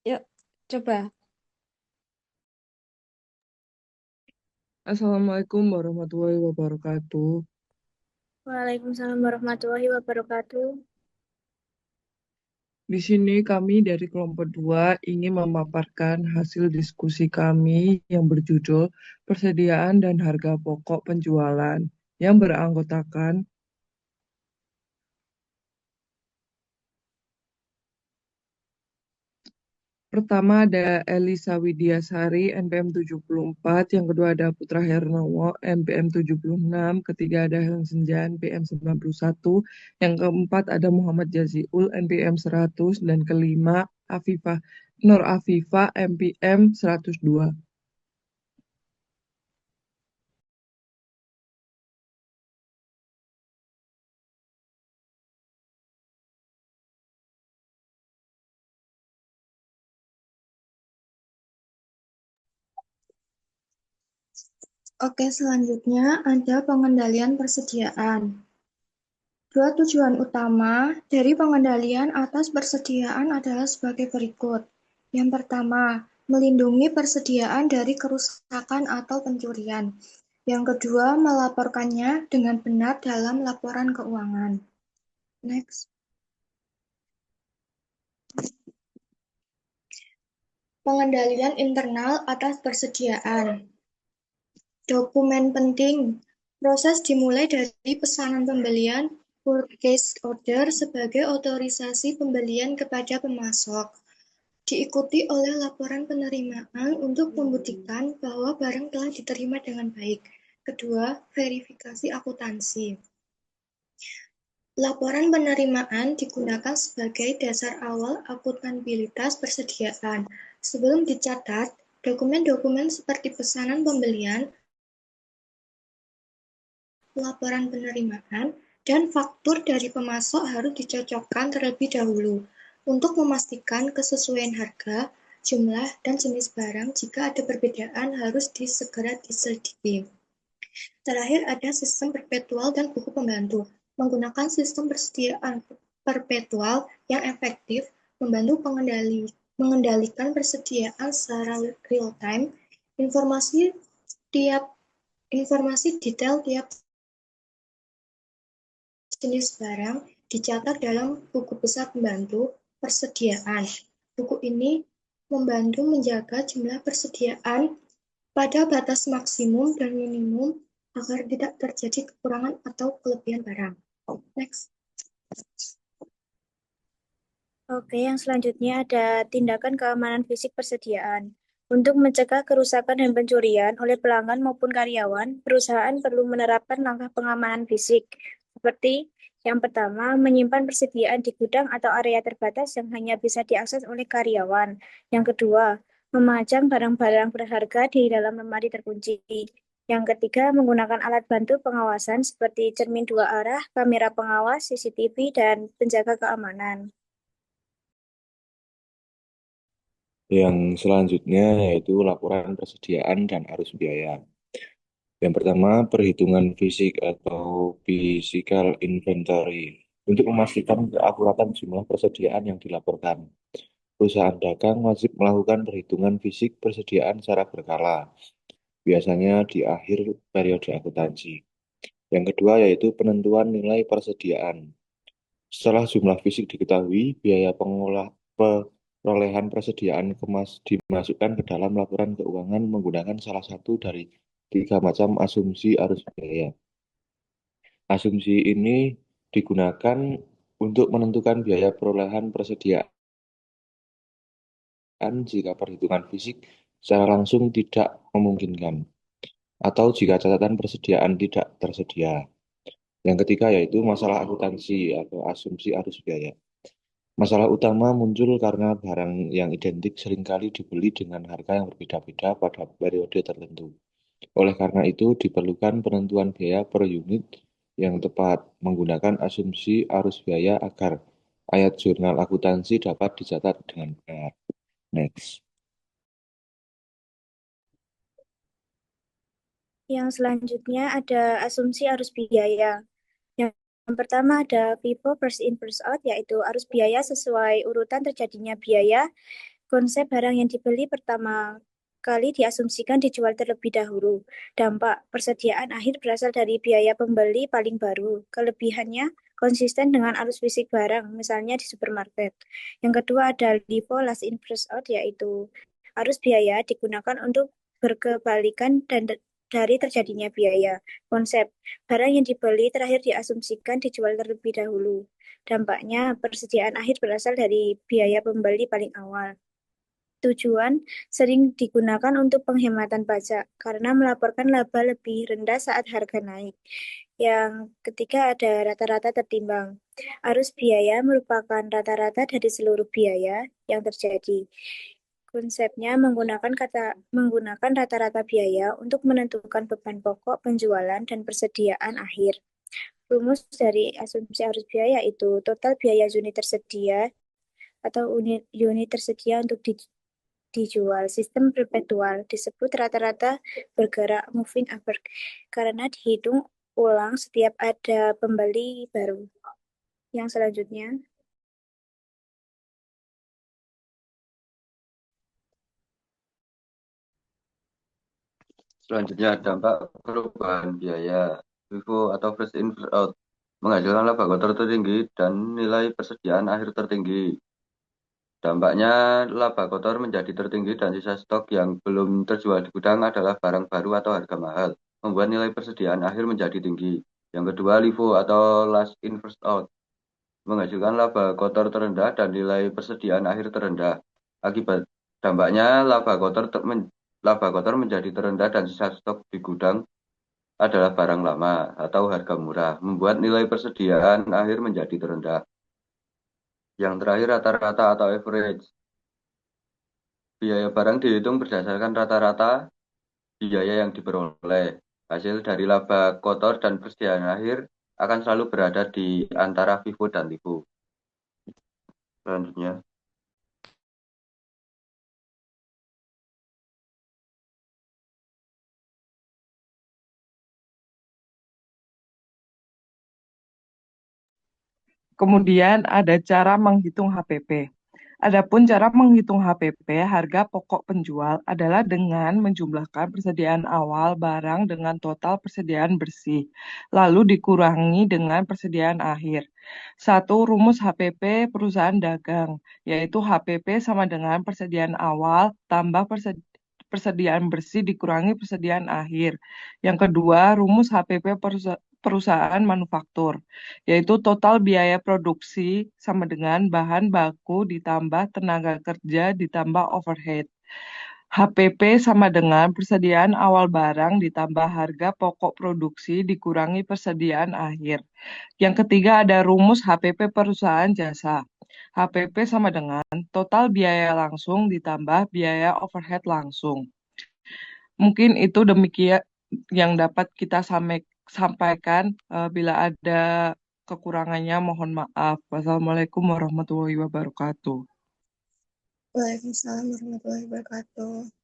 Yuk, coba. Assalamualaikum warahmatullahi wabarakatuh. Waalaikumsalam warahmatullahi wabarakatuh. Di sini kami dari kelompok 2 ingin memaparkan hasil diskusi kami yang berjudul Persediaan dan Harga Pokok Penjualan yang beranggotakan pertama ada Elisa Widiasari NPM 74, yang kedua ada Putra Hernowo NPM 76, ketiga ada Helen Senjan NPM 91, yang keempat ada Muhammad Jaziul NPM 100, dan kelima Afifah Nur Afifah NPM 102. Oke, selanjutnya ada pengendalian persediaan. Dua tujuan utama dari pengendalian atas persediaan adalah sebagai berikut. Yang pertama, melindungi persediaan dari kerusakan atau pencurian. Yang kedua, melaporkannya dengan benar dalam laporan keuangan. Next. Pengendalian internal atas persediaan. Dokumen penting. Proses dimulai dari pesanan pembelian purchase order sebagai otorisasi pembelian kepada pemasok. Diikuti oleh laporan penerimaan untuk membuktikan bahwa barang telah diterima dengan baik. Kedua, verifikasi akuntansi. Laporan penerimaan digunakan sebagai dasar awal akuntabilitas persediaan. Sebelum dicatat, dokumen-dokumen seperti pesanan pembelian, laporan penerimaan, dan faktur dari pemasok harus dicocokkan terlebih dahulu untuk memastikan kesesuaian harga, jumlah, dan jenis barang. Jika ada perbedaan, harus segera diselidiki. Terakhir ada sistem perpetual dan buku pembantu. Menggunakan sistem persediaan perpetual yang efektif membantu mengendalikan persediaan secara real-time, informasi detail tiap jenis barang dicatat dalam buku besar pembantu persediaan. Buku ini membantu menjaga jumlah persediaan pada batas maksimum dan minimum agar tidak terjadi kekurangan atau kelebihan barang. Next. Oke, yang selanjutnya ada tindakan keamanan fisik persediaan. Untuk mencegah kerusakan dan pencurian oleh pelanggan maupun karyawan, perusahaan perlu menerapkan langkah pengamanan fisik, seperti yang pertama, menyimpan persediaan di gudang atau area terbatas yang hanya bisa diakses oleh karyawan. Yang kedua, memajang barang-barang berharga di dalam lemari terkunci. Yang ketiga, menggunakan alat bantu pengawasan seperti cermin dua arah, kamera pengawas, CCTV, dan penjaga keamanan. Yang selanjutnya yaitu laporan persediaan dan arus biaya. Yang pertama, perhitungan fisik atau physical inventory untuk memastikan keakuratan jumlah persediaan yang dilaporkan. Perusahaan dagang wajib melakukan perhitungan fisik persediaan secara berkala, biasanya di akhir periode akuntansi. Yang kedua yaitu penentuan nilai persediaan. Setelah jumlah fisik diketahui, biaya perolehan persediaan dimasukkan ke dalam laporan keuangan menggunakan salah satu dari tiga macam asumsi arus biaya. Asumsi ini digunakan untuk menentukan biaya perolehan persediaan jika perhitungan fisik secara langsung tidak memungkinkan, atau jika catatan persediaan tidak tersedia. Yang ketiga yaitu masalah akuntansi atau asumsi arus biaya. Masalah utama muncul karena barang yang identik seringkali dibeli dengan harga yang berbeda-beda pada periode tertentu. Oleh karena itu, diperlukan penentuan biaya per unit yang tepat menggunakan asumsi arus biaya agar ayat jurnal akuntansi dapat dicatat dengan benar. Next. Yang selanjutnya ada asumsi arus biaya. Yang pertama ada FIFO first in first out, yaitu arus biaya sesuai urutan terjadinya biaya Konsep barang yang dibeli pertama kali diasumsikan dijual terlebih dahulu. Dampak persediaan akhir berasal dari biaya pembeli paling baru. Kelebihannya konsisten dengan arus fisik barang, misalnya di supermarket. Yang kedua ada LIFO, last in first out, yaitu arus biaya digunakan untuk berkebalikan dari terjadinya biaya. Konsep barang yang dibeli terakhir diasumsikan dijual terlebih dahulu. Dampaknya persediaan akhir berasal dari biaya pembeli paling awal. Tujuan sering digunakan untuk penghematan pajak karena melaporkan laba lebih rendah saat harga naik. Yang ketiga ada rata-rata tertimbang. Arus biaya merupakan rata-rata dari seluruh biaya yang terjadi. Konsepnya menggunakan rata-rata biaya untuk menentukan beban pokok penjualan dan persediaan akhir. Rumus dari asumsi arus biaya itu total biaya unit tersedia atau unit tersedia untuk dijual. Sistem perpetual disebut rata-rata bergerak moving average karena dihitung ulang setiap ada pembeli baru. Yang selanjutnya, Selanjutnya, dampak perubahan biaya FIFO atau first in first out menghasilkan laba kotor tertinggi dan nilai persediaan akhir tertinggi. Dampaknya laba kotor menjadi tertinggi dan sisa stok yang belum terjual di gudang adalah barang baru atau harga mahal, membuat nilai persediaan akhir menjadi tinggi. Yang kedua, LIFO atau last in first out menghasilkan laba kotor terendah dan nilai persediaan akhir terendah. Akibat dampaknya laba kotor menjadi terendah dan sisa stok di gudang adalah barang lama atau harga murah, membuat nilai persediaan akhir menjadi terendah. Yang terakhir, rata-rata atau average. Biaya barang dihitung berdasarkan rata-rata biaya yang diperoleh. Hasil dari laba kotor dan persediaan akhir akan selalu berada di antara FIFO dan LIFO. Selanjutnya. Kemudian ada cara menghitung HPP. Adapun cara menghitung HPP, harga pokok penjual, adalah dengan menjumlahkan persediaan awal barang dengan total persediaan bersih, lalu dikurangi dengan persediaan akhir. Satu, rumus HPP perusahaan dagang, yaitu HPP sama dengan persediaan awal tambah persediaan bersih dikurangi persediaan akhir. Yang kedua, rumus HPP perusahaan manufaktur, yaitu total biaya produksi sama dengan bahan baku ditambah tenaga kerja ditambah overhead. HPP sama dengan persediaan awal barang ditambah harga pokok produksi dikurangi persediaan akhir. Yang ketiga ada rumus HPP perusahaan jasa. HPP sama dengan total biaya langsung ditambah biaya overhead langsung. Mungkin itu demikian yang dapat kita sampaikan. Bila ada kekurangannya mohon maaf. Wassalamualaikum warahmatullahi wabarakatuh. Waalaikumsalam warahmatullahi wabarakatuh.